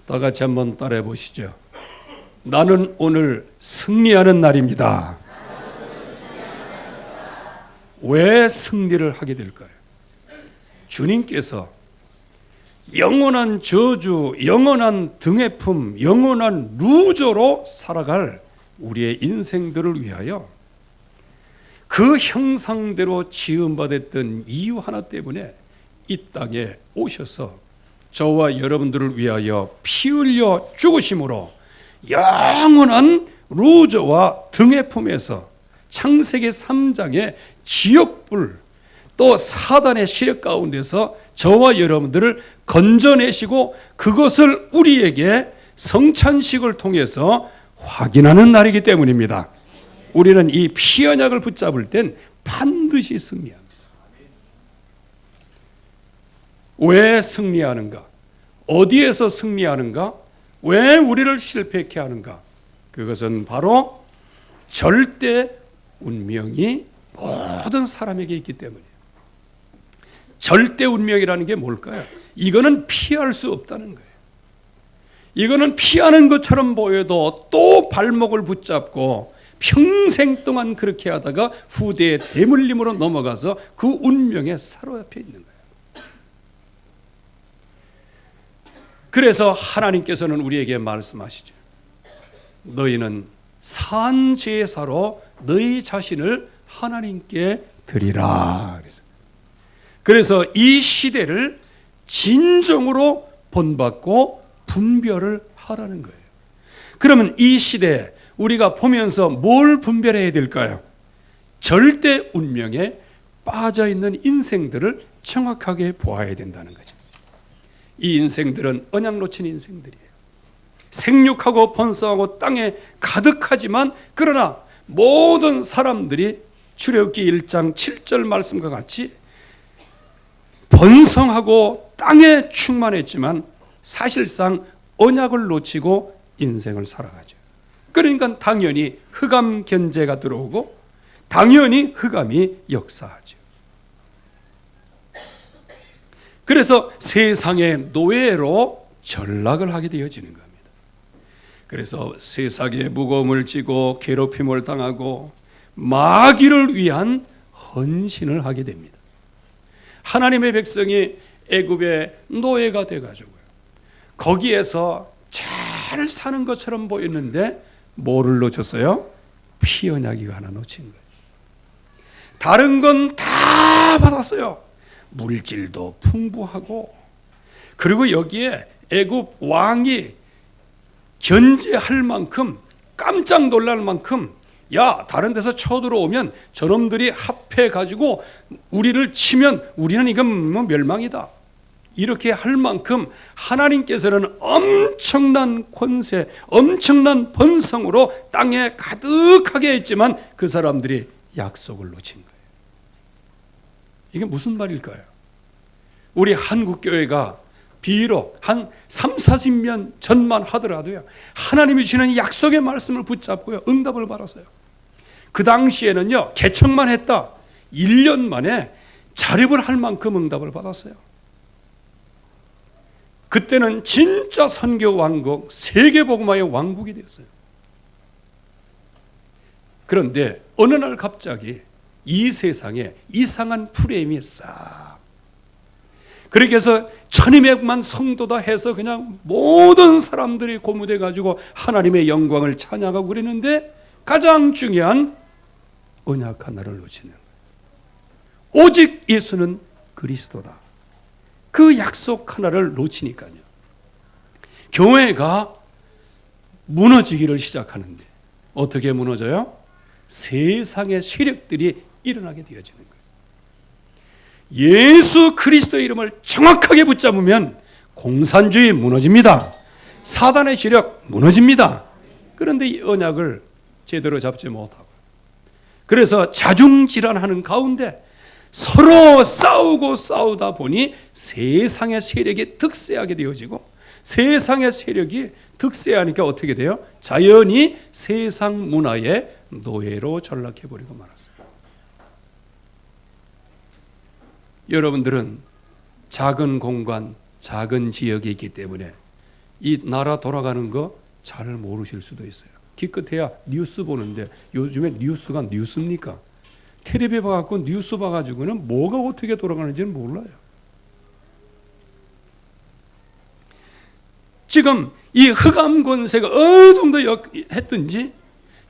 다 같이 한번 따라해 보시죠. 나는 오늘 승리하는 날입니다. 왜 승리를 하게 될까요? 주님께서 영원한 저주, 영원한 등해품, 영원한 루저로 살아갈 우리의 인생들을 위하여 그 형상대로 지음받았던 이유 하나 때문에 이 땅에 오셔서 저와 여러분들을 위하여 피 흘려 죽으심으로 영원한 루저와 등해품에서 창세기 3장의 지옥불 또 사단의 시력 가운데서 저와 여러분들을 건져내시고 그것을 우리에게 성찬식을 통해서 확인하는 날이기 때문입니다. 우리는 이 피 언약을 붙잡을 땐 반드시 승리합니다. 왜 승리하는가? 어디에서 승리하는가? 왜 우리를 실패케 하는가? 그것은 바로 절대 운명이 모든 사람에게 있기 때문이에요. 절대 운명이라는 게 뭘까요? 이거는 피할 수 없다는 거예요. 이거는 피하는 것처럼 보여도 또 발목을 붙잡고 평생 동안 그렇게 하다가 후대의 대물림으로 넘어가서 그 운명에 사로잡혀 있는 거예요. 그래서 하나님께서는 우리에게 말씀하시죠. 너희는 산제사로 너희 자신을 하나님께 드리라. 그래서 이 시대를 진정으로 본받고 분별을 하라는 거예요. 그러면 이 시대에 우리가 보면서 뭘 분별해야 될까요? 절대 운명에 빠져있는 인생들을 정확하게 보아야 된다는 거죠. 이 인생들은 언약 놓친 인생들이에요. 생육하고 번성하고 땅에 가득하지만 그러나 모든 사람들이 출애굽기 1장 7절 말씀과 같이 번성하고 땅에 충만했지만 사실상 언약을 놓치고 인생을 살아가죠. 그러니까 당연히 흑암 견제가 들어오고 당연히 흑암이 역사하죠. 그래서 세상의 노예로 전락을 하게 되어지는 겁니다. 그래서 세상의 무거움을 지고 괴롭힘을 당하고 마귀를 위한 헌신을 하게 됩니다. 하나님의 백성이 애굽의 노예가 돼가지고요. 거기에서 잘 사는 것처럼 보였는데 뭐를 놓쳤어요? 피 언약이가 하나 놓친 거예요. 다른 건 다 받았어요. 물질도 풍부하고 그리고 여기에 애굽 왕이 견제할 만큼 깜짝 놀랄 만큼 야 다른 데서 쳐들어오면 저놈들이 합해가지고 우리를 치면 우리는 이건 뭐 멸망이다. 이렇게 할 만큼 하나님께서는 엄청난 권세, 엄청난 번성으로 땅에 가득하게 했지만 그 사람들이 약속을 놓친 거예요. 이게 무슨 말일까요? 우리 한국교회가 비록 한 3, 40년 전만 하더라도요 하나님이 주시는 약속의 말씀을 붙잡고요 응답을 받았어요. 그 당시에는요 개척만 했다 1년 만에 자립을 할 만큼 응답을 받았어요. 그때는 진짜 선교 왕국, 세계복음화의 왕국이 되었어요. 그런데 어느 날 갑자기 이 세상에 이상한 프레임이 싹 그렇게 해서 1200만 성도다 해서 그냥 모든 사람들이 고무돼 가지고 하나님의 영광을 찬양하고 그랬는데 가장 중요한 언약 하나를 놓치는 거예요. 오직 예수는 그리스도다. 그 약속 하나를 놓치니까요. 교회가 무너지기를 시작하는데 어떻게 무너져요? 세상의 세력들이 일어나게 되어지는 거예요. 예수 그리스도의 이름을 정확하게 붙잡으면 공산주의 무너집니다. 사단의 세력 무너집니다. 그런데 이 언약을 제대로 잡지 못하고 그래서 자중질환하는 가운데 서로 싸우고 싸우다 보니 세상의 세력이 득세하게 되어지고 세상의 세력이 득세하니까 어떻게 돼요? 자연히 세상 문화의 노예로 전락해버리고 말았어요. 여러분들은 작은 공간, 작은 지역에 있기 때문에 이 나라 돌아가는 거 잘 모르실 수도 있어요. 기껏해야 뉴스 보는데 요즘에 뉴스가 뉴스입니까? 텔레비 봐갖고 뉴스 봐가지고는 뭐가 어떻게 돌아가는지는 몰라요. 지금 이 흑암 권세가 어느 정도 했든지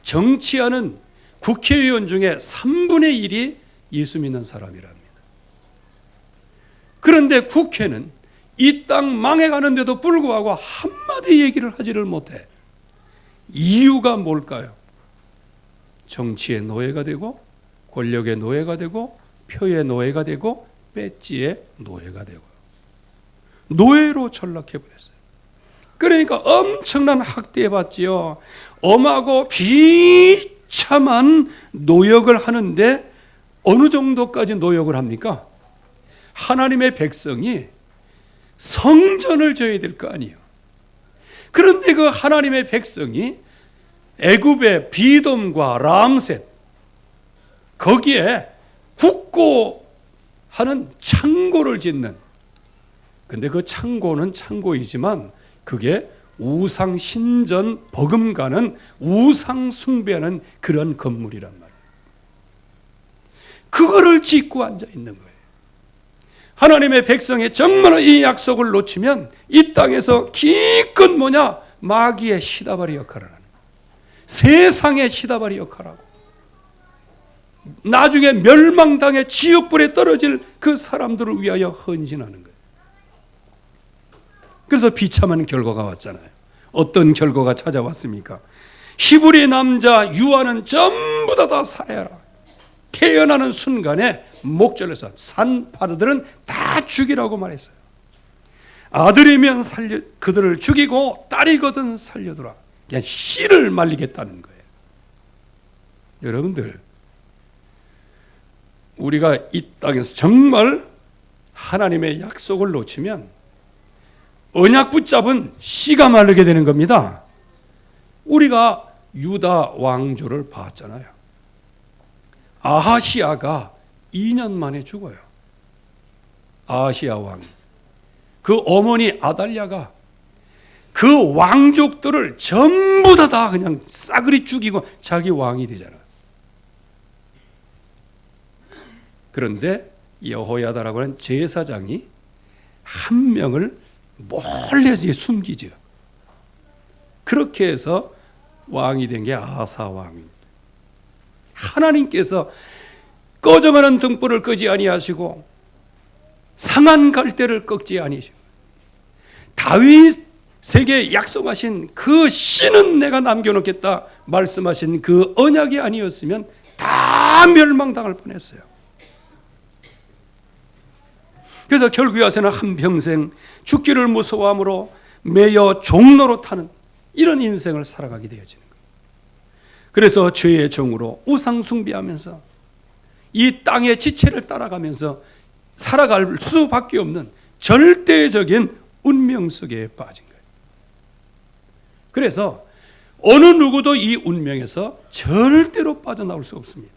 정치하는 국회의원 중에 3분의 1이 예수 믿는 사람이랍니다. 그런데 국회는 이 땅 망해가는데도 불구하고 한마디 얘기를 하지를 못해. 이유가 뭘까요? 정치의 노예가 되고 권력의 노예가 되고 표의 노예가 되고 배지의 노예가 되고 노예로 전락해버렸어요. 그러니까 엄청난 학대받지요. 엄하고 비참한 노역을 하는데 어느 정도까지 노역을 합니까? 하나님의 백성이 성전을 져야 될 거 아니에요. 그런데 그 하나님의 백성이 애굽의 비돔과 람셋 거기에 굳고 하는 창고를 짓는, 근데 그 창고는 창고이지만 그게 우상 신전 버금가는 우상 숭배하는 그런 건물이란 말이에요. 그거를 짓고 앉아 있는 거예요. 하나님의 백성이 정말로 이 약속을 놓치면 이 땅에서 기껏 뭐냐? 마귀의 시다바리 역할을 하는 거예요. 세상의 시다바리 역할하고 나중에 멸망당해 지옥불에 떨어질 그 사람들을 위하여 헌신하는 거예요. 그래서 비참한 결과가 왔잖아요. 어떤 결과가 찾아왔습니까? 히브리 남자 유아는 전부 다 살해하라. 태어나는 순간에 목절에서 산파르들은 다 죽이라고 말했어요. 아들이면 그들을 죽이고 딸이거든 살려두라. 그냥 씨를 말리겠다는 거예요. 여러분들, 우리가 이 땅에서 정말 하나님의 약속을 놓치면 언약 붙잡은 씨가 마르게 되는 겁니다. 우리가 유다 왕조를 봤잖아요. 아하시아가 2년 만에 죽어요. 아하시아 왕. 그 어머니 아달랴가 그 왕족들을 전부 다 그냥 싸그리 죽이고 자기 왕이 되잖아요. 그런데 여호야다라고 하는 제사장이 한 명을 몰래 숨기죠. 그렇게 해서 왕이 된 게 아사 왕입니다. 하나님께서 꺼져가는 등불을 끄지 아니하시고 상한 갈대를 꺾지 아니하시고 다윗에게 약속하신 그 씨는 내가 남겨놓겠다 말씀하신 그 언약이 아니었으면 다 멸망당할 뻔했어요. 그래서 결국에 와서는 한평생 죽기를 무서워함으로 매여 종로로 타는 이런 인생을 살아가게 되어지는 거예요. 그래서 죄의 종으로 우상 숭배하면서 이 땅의 지체를 따라가면서 살아갈 수밖에 없는 절대적인 운명 속에 빠진 거예요. 그래서 어느 누구도 이 운명에서 절대로 빠져나올 수 없습니다.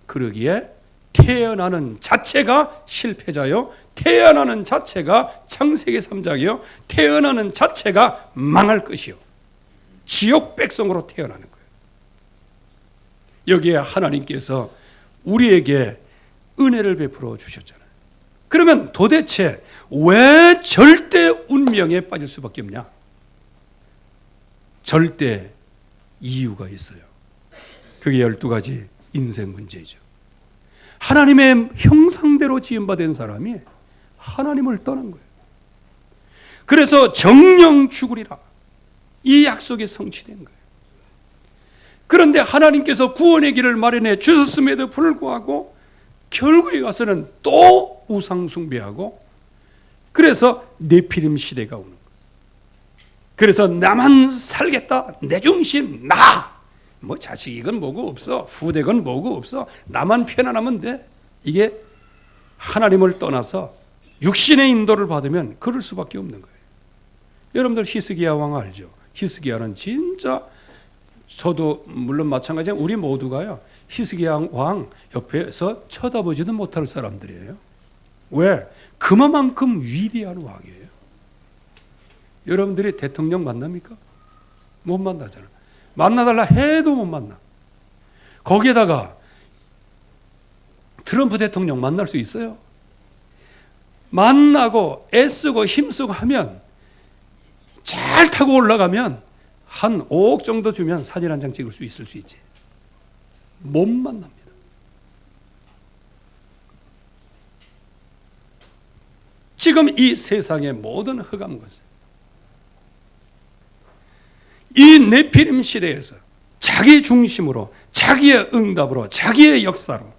그러기에 태어나는 자체가 실패자요, 태어나는 자체가 창세기 3장이요, 태어나는 자체가 망할 것이요, 지옥 백성으로 태어나는 거예요. 여기에 하나님께서 우리에게 은혜를 베풀어 주셨잖아요. 그러면 도대체 왜 절대 운명에 빠질 수밖에 없냐? 절대 이유가 있어요. 그게 12가지 인생 문제죠. 하나님의 형상대로 지음받은 사람이 하나님을 떠난 거예요. 그래서 정령 죽으리라, 이 약속이 성취된 거예요. 그런데 하나님께서 구원의 길을 마련해 주셨음에도 불구하고 결국에 가서는 또 우상 숭배하고, 그래서 네피림 시대가 오는 거예요. 그래서 나만 살겠다, 내 중심 나, 뭐 자식이건 뭐고 없어, 후대건 뭐고 없어, 나만 편안하면 돼. 이게 하나님을 떠나서 육신의 인도를 받으면 그럴 수밖에 없는 거예요. 여러분들 히스기야 왕 알죠? 히스기야는 진짜, 저도 물론 마찬가지지만 우리 모두가요, 히스기야 왕 옆에서 쳐다보지도 못할 사람들이에요. 왜? 그만큼 위대한 왕이에요. 여러분들이 대통령 만납니까? 못 만나잖아. 만나달라 해도 못 만나. 거기에다가 트럼프 대통령 만날 수 있어요? 만나고 애쓰고 힘쓰고 하면, 잘 타고 올라가면 한 5억 정도 주면 사진 한 장 찍을 수 있을 수 있지. 못 만납니다. 지금 이 세상의 모든 흑암 것은 이 네피림 시대에서 자기 중심으로, 자기의 응답으로, 자기의 역사로,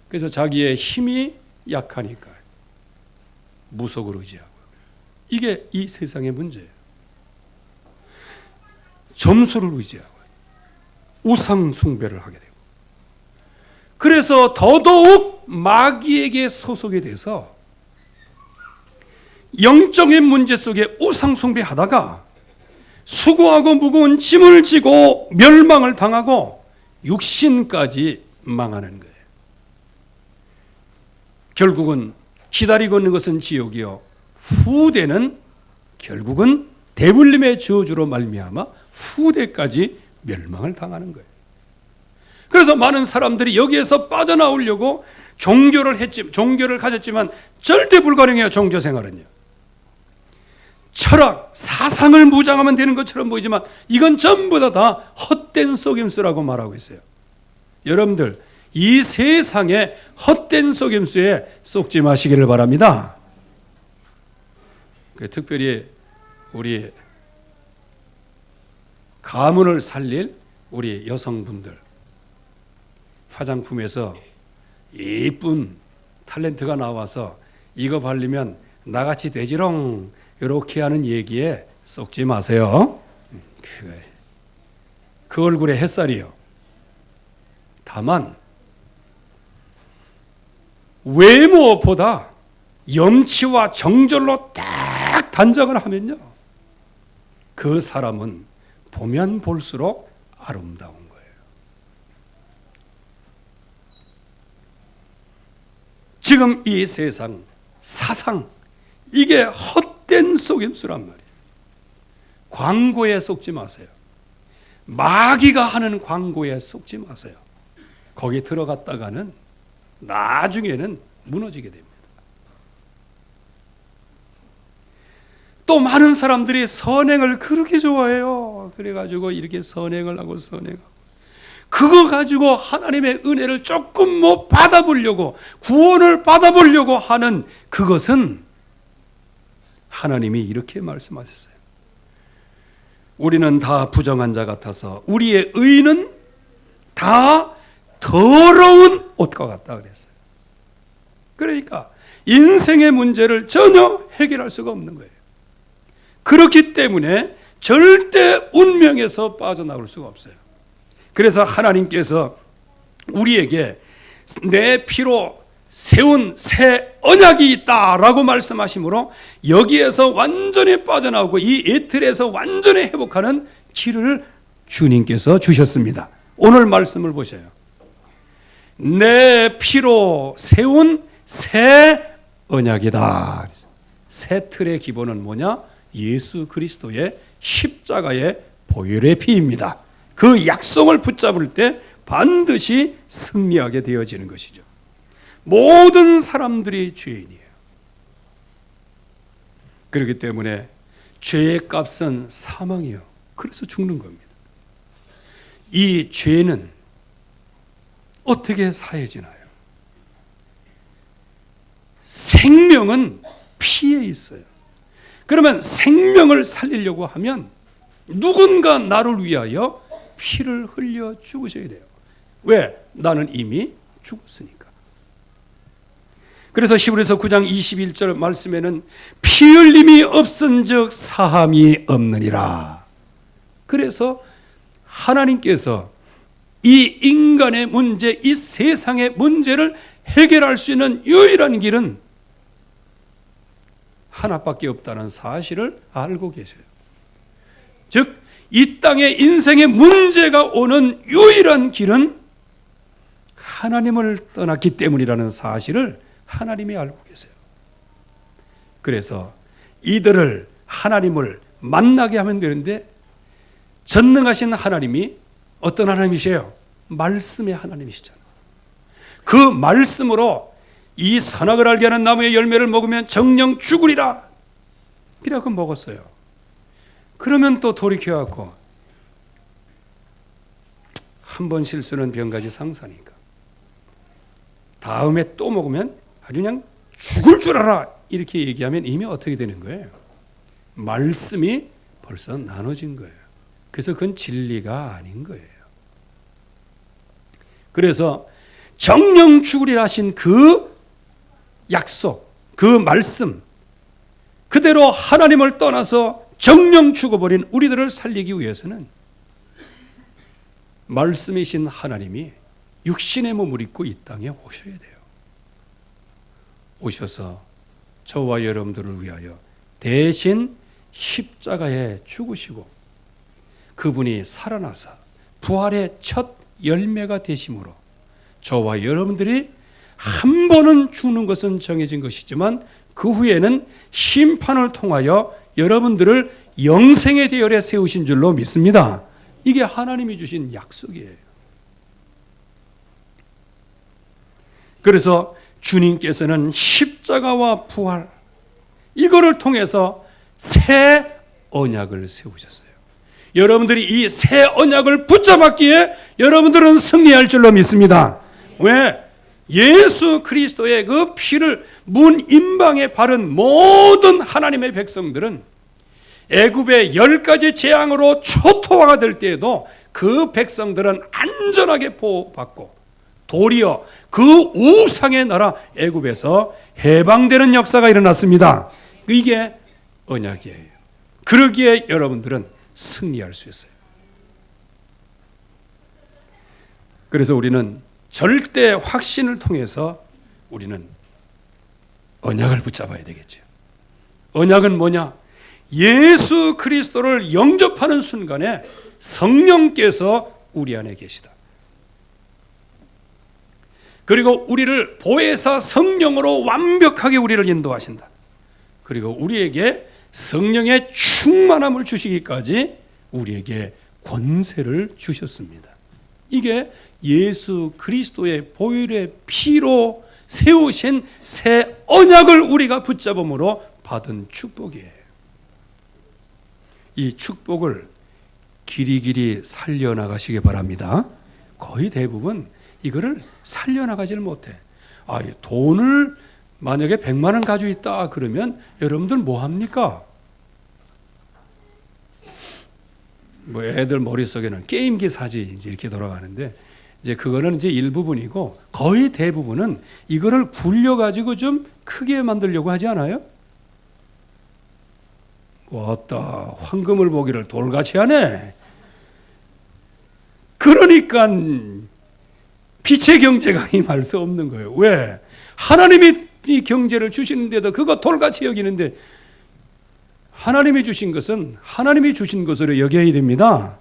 그래서 자기의 힘이 약하니까 무속을 의지하고, 이게 이 세상의 문제예요. 점수를 의지하고 우상 숭배를 하게 되고, 그래서 더더욱 마귀에게 소속이 돼서 영적인 문제 속에 우상 숭배하다가 수고하고 무거운 짐을 지고 멸망을 당하고 육신까지 망하는 거예요. 결국은 기다리고 있는 것은 지옥이요, 후대는 결국은 대불림의 저주로 말미암아 후대까지 멸망을 당하는 거예요. 그래서 많은 사람들이 여기에서 빠져나오려고 종교를 가졌지만 절대 불가능해요. 종교 생활은요. 철학, 사상을 무장하면 되는 것처럼 보이지만 이건 전부 다 헛된 속임수라고 말하고 있어요. 여러분들, 이 세상에 헛된 속임수에 속지 마시기를 바랍니다. 특별히 우리 가문을 살릴 우리 여성분들, 화장품에서 예쁜 탤런트가 나와서 이거 바르면 나같이 되지롱, 이렇게 하는 얘기에 속지 마세요. 그 얼굴에 햇살이요. 다만 외모보다 염치와 정절로 딱 단정을 하면요, 그 사람은 보면 볼수록 아름다운 거예요. 지금 이 세상 사상, 이게 헛된 속임수란 말이에요. 광고에 속지 마세요. 마귀가 하는 광고에 속지 마세요. 거기 들어갔다가는 나중에는 무너지게 됩니다. 또 많은 사람들이 선행을 그렇게 좋아해요. 그래가지고 이렇게 선행을 하고 그거 가지고 하나님의 은혜를 조금 뭐 받아보려고, 구원을 받아보려고 하는 그것은 하나님이 이렇게 말씀하셨어요. 우리는 다 부정한 자 같아서 우리의 의는 다 더러운 옷과 같다 그랬어요. 그러니까 인생의 문제를 전혀 해결할 수가 없는 거예요. 그렇기 때문에 절대 운명에서 빠져나올 수가 없어요. 그래서 하나님께서 우리에게 내 피로 세운 새 언약이 있다라고 말씀하시므로 여기에서 완전히 빠져나오고 이 이틀에서 완전히 회복하는 길을 주님께서 주셨습니다. 오늘 말씀을 보셔요. 내 피로 세운 새 언약이다. 새 틀의 기본은 뭐냐? 예수 그리스도의 십자가의 보혈의 피입니다. 그 약속을 붙잡을 때 반드시 승리하게 되어지는 것이죠. 모든 사람들이 죄인이에요. 그렇기 때문에 죄의 값은 사망이요. 그래서 죽는 겁니다. 이 죄는 어떻게 사해지나요? 생명은 피에 있어요. 그러면 생명을 살리려고 하면 누군가 나를 위하여 피를 흘려 죽으셔야 돼요. 왜? 나는 이미 죽었으니까. 그래서 히브리서 9장 21절 말씀에는 피 흘림이 없은즉 사함이 없느니라. 그래서 하나님께서 이 인간의 문제, 이 세상의 문제를 해결할 수 있는 유일한 길은 하나밖에 없다는 사실을 알고 계셔요. 즉, 이 땅에 인생의 문제가 오는 유일한 길은 하나님을 떠났기 때문이라는 사실을 하나님이 알고 계세요. 그래서 이들을 하나님을 만나게 하면 되는데 전능하신 하나님이 어떤 하나님이세요? 말씀의 하나님이시잖아요. 그 말씀으로 이 선악을 알게 하는 나무의 열매를 먹으면 정령 죽으리라 이라고 먹었어요. 그러면 또 돌이켜갖고 한 번 실수는 병가지 상사니까 다음에 또 먹으면 아주 그냥 죽을 줄 알아 이렇게 얘기하면 이미 어떻게 되는 거예요? 말씀이 벌써 나눠진 거예요. 그래서 그건 진리가 아닌 거예요. 그래서 정령 죽으리라 하신 그 약속, 그 말씀 그대로 하나님을 떠나서 정령 죽어버린 우리들을 살리기 위해서는 말씀이신 하나님이 육신의 몸을 입고 이 땅에 오셔야 돼요. 오셔서 저와 여러분들을 위하여 대신 십자가에 죽으시고 그분이 살아나사 부활의 첫 열매가 되심으로 저와 여러분들이 한 번은 죽는 것은 정해진 것이지만 그 후에는 심판을 통하여 여러분들을 영생의 대열에 세우신 줄로 믿습니다. 이게 하나님이 주신 약속이에요. 그래서 주님께서는 십자가와 부활 이거를 통해서 새 언약을 세우셨어요. 여러분들이 이 새 언약을 붙잡았기에 여러분들은 승리할 줄로 믿습니다. 왜? 예수 그리스도의 그 피를 문 임방에 바른 모든 하나님의 백성들은 애굽의 10가지 재앙으로 초토화가 될 때에도 그 백성들은 안전하게 보호받고 도리어 그 우상의 나라 애굽에서 해방되는 역사가 일어났습니다. 이게 언약이에요. 그러기에 여러분들은 승리할 수 있어요. 그래서 우리는 절대 확신을 통해서 우리는 언약을 붙잡아야 되겠죠. 언약은 뭐냐? 예수 그리스도를 영접하는 순간에 성령께서 우리 안에 계시다. 그리고 우리를 보혜사 성령으로 완벽하게 우리를 인도하신다. 그리고 우리에게 성령의 충만함을 주시기까지 우리에게 권세를 주셨습니다. 이게 예수 그리스도의 보혈의 피로 세우신 새 언약을 우리가 붙잡음으로 받은 축복이에요. 이 축복을 길이길이 살려나가시기 바랍니다. 거의 대부분 이거를 살려나가지를 못해. 돈을 만약에 100만 원 가지고 있다 그러면 여러분들 뭐 합니까? 뭐 애들 머릿속에는 게임기 사지 이제 이렇게 돌아가는데 이제 그거는 이제 일부분이고 거의 대부분은 이거를 굴려가지고 좀 크게 만들려고 하지 않아요? 왔다 황금을 보기를 돌같이 하네. 그러니까 빛의 경제가 임할 수 없는 거예요. 왜? 하나님이 이 경제를 주시는데도 그거 돌같이 여기는데 하나님이 주신 것은 하나님이 주신 것으로 여겨야 됩니다.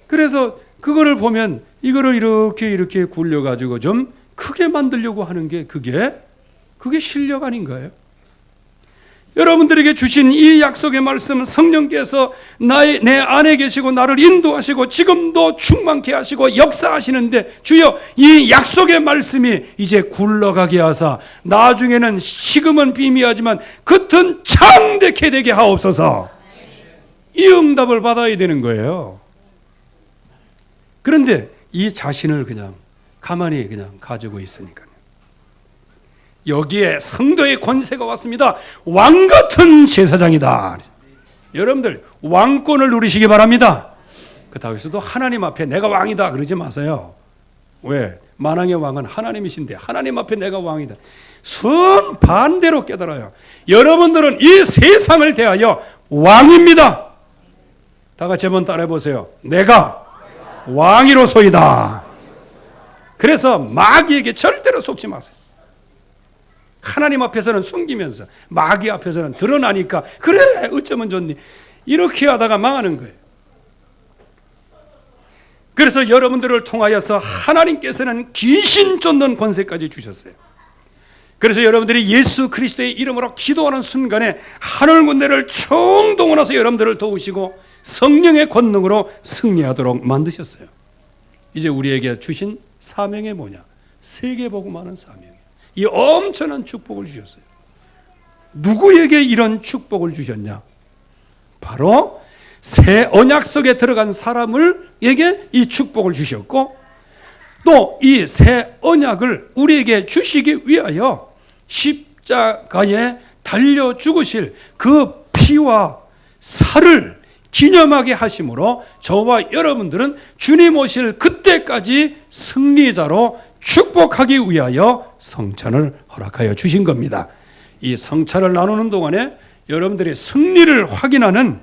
그래서 그거를 보면 이거를 이렇게 굴려가지고 좀 크게 만들려고 하는 게 그게 실력 아닌가요? 여러분들에게 주신 이 약속의 말씀 성령께서 내 안에 계시고 나를 인도하시고 지금도 충만케 하시고 역사하시는데 주여 이 약속의 말씀이 이제 굴러가게 하사 나중에는 식음은 비미하지만 겉은 창대케 되게 하옵소서. 이 응답을 받아야 되는 거예요. 그런데 이 자신을 그냥 가만히 그냥 가지고 있으니까요. 여기에 성도의 권세가 왔습니다. 왕 같은 제사장이다. 여러분들 왕권을 누리시기 바랍니다. 그렇다고 해서도 하나님 앞에 내가 왕이다 그러지 마세요. 왜? 만왕의 왕은 하나님이신데 하나님 앞에 내가 왕이다. 선 반대로 깨달아요. 여러분들은 이 세상을 대하여 왕입니다. 다 같이 한번 따라해 보세요. 내가 왕이로소이다. 그래서 마귀에게 절대로 속지 마세요. 하나님 앞에서는 숨기면서 마귀 앞에서는 드러나니까 그래 어쩌면 좋니 이렇게 하다가 망하는 거예요. 그래서 여러분들을 통하여서 하나님께서는 귀신 쫓는 권세까지 주셨어요. 그래서 여러분들이 예수 그리스도의 이름으로 기도하는 순간에 하늘 군대를 총동원해서 여러분들을 도우시고 성령의 권능으로 승리하도록 만드셨어요. 이제 우리에게 주신 사명이 뭐냐? 세계복음하는 사명이에요. 이 엄청난 축복을 주셨어요. 누구에게 이런 축복을 주셨냐? 바로 새 언약 속에 들어간 사람에게 이 축복을 주셨고, 또 이 새 언약을 우리에게 주시기 위하여 십자가에 달려 죽으실 그 피와 살을 기념하게 하심으로 저와 여러분들은 주님 오실 그때까지 승리자로 축복하기 위하여 성찬을 허락하여 주신 겁니다. 이 성찬을 나누는 동안에 여러분들이 승리를 확인하는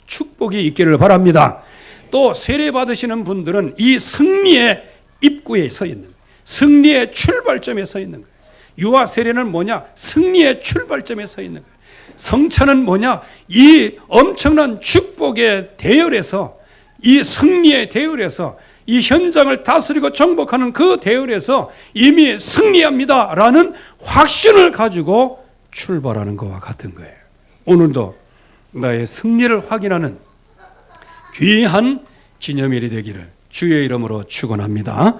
축복이 있기를 바랍니다. 또 세례 받으시는 분들은 이 승리의 입구에 서 있는 거예요. 승리의 출발점에 서 있는 거예요. 유아 세례는 뭐냐? 승리의 출발점에 서 있는 거예요. 성찬은 뭐냐? 이 엄청난 축복의 대열에서, 이 승리의 대열에서, 이 현장을 다스리고 정복하는 그 대열에서 이미 승리합니다 라는 확신을 가지고 출발하는 것과 같은 거예요. 오늘도 나의 승리를 확인하는 귀한 기념일이 되기를 주의 이름으로 축원합니다.